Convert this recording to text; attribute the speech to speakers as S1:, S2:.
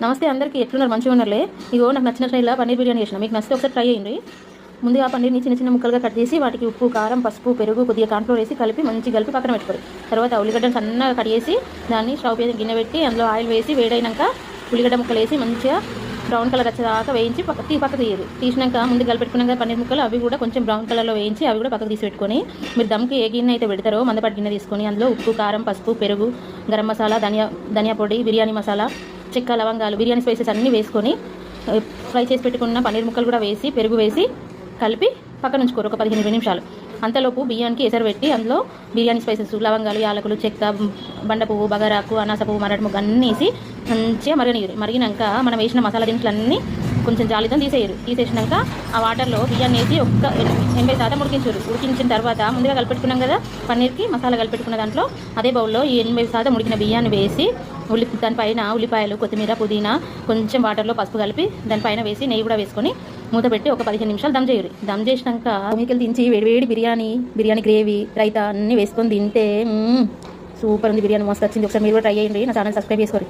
S1: నమస్తే అందరికీ, ఎట్లున్నారు? మంచిగా ఉన్నారులే. ఇగో నాకు నచ్చిన స్టైల్లో పన్నీర్ బిర్యానీ చేసిన. మీకు నచ్చితే ఒకసారి ట్రై చేయండి. ముందుగా పన్నీర్ని చిన్న చిన్న ముక్కలుగా కట్ చేసి వాటికి ఉప్పు, కారం, పసుపు, పెరుగు, కొద్దిగా కార్న్ఫ్లోర్ వేసి కలిపి పక్కన పెట్టుకోవాలి. తర్వాత ఉల్లిగడ్డలు సన్నగా కట్ చేసి దాన్ని స్టవ్ మీద గిన్నె పెట్టి అందులో ఆయిల్ వేసి వేడైనాక ఉల్లిగడ్డ ముక్కలు వేసి మంచిగా బ్రౌన్ కలర్ వచ్చేదాకా వేయించి పక్క తీయదు. తీసినాక ముందు కలిపెట్టుకున్నాక పన్నీర్ ముక్కలు అవి కూడా కొంచెం బ్రౌన్ కలర్లో వేయించి అవి కూడా పక్కకు తీసి పెట్టుకొని, మీరు దమ్కి ఏ గిన్నె అయితే పెడతారో మందపాటి గిన్నె తీసుకొని అందులో ఉప్పు, కారం, పసుపు, పెరుగు, గరం మసాలా, ధనియా పొడి, బిర్యానీ మసాలా, చెక్క, లవంగాలు, బిర్యానీ స్పైసెస్ అన్నీ వేసుకొని ఫ్రై చేసి పెట్టుకున్న పన్నీర్ ముక్కలు కూడా వేసి పెరుగు వేసి కలిపి పక్కన ఉంచుకోరు ఒక 15-20 నిమిషాలు. అంతలోపు బియ్యానికి ఎసరు పెట్టి అందులో బిర్యానీ స్పైసెస్, లవంగాలు, యాలకులు, చెక్క, బండ పువ్వు, బగారాకు, అనాస పువ్వు, మరటి ముగ్గు అన్నీ వేసి మంచిగా మరిగినాక మనం వేసిన మసాలా దినుసులన్నీ కొంచెం జాలితో తీసేసినాక ఆ వాటర్లో బియ్యాన్ని వేసి ఒక 80% ఉడికించిన తర్వాత ముందుగా కలిపెట్టుకున్నాం కదా పన్నీర్కి మసాలా కలిపెట్టుకున్న దాంట్లో అదే బౌల్లో ఈ 80% ఉడికిన బియ్యాన్ని వేసి దానిపైన ఉల్లిపాయలు, కొత్తిమీర, పుదీనా, కొంచెం వాటర్లో పసుపు కలిపి దానిపైన వేసి నెయ్యి కూడా వేసుకొని మూత పెట్టి ఒక 15 నిమిషాలు దమ్ చేసినాక మీకెళ్ళి దించి వేడి బిర్యానీ గ్రేవీ, రైతా అన్నీ వేసుకొని తింటే సూపర్ ఉంది. బిర్యానీ మస్తు వచ్చింది. ఒకసారి మీరు కూడా ట్రై చేయండి. నా ఛానల్ సబ్స్క్రైబ్ చేసుకోండి.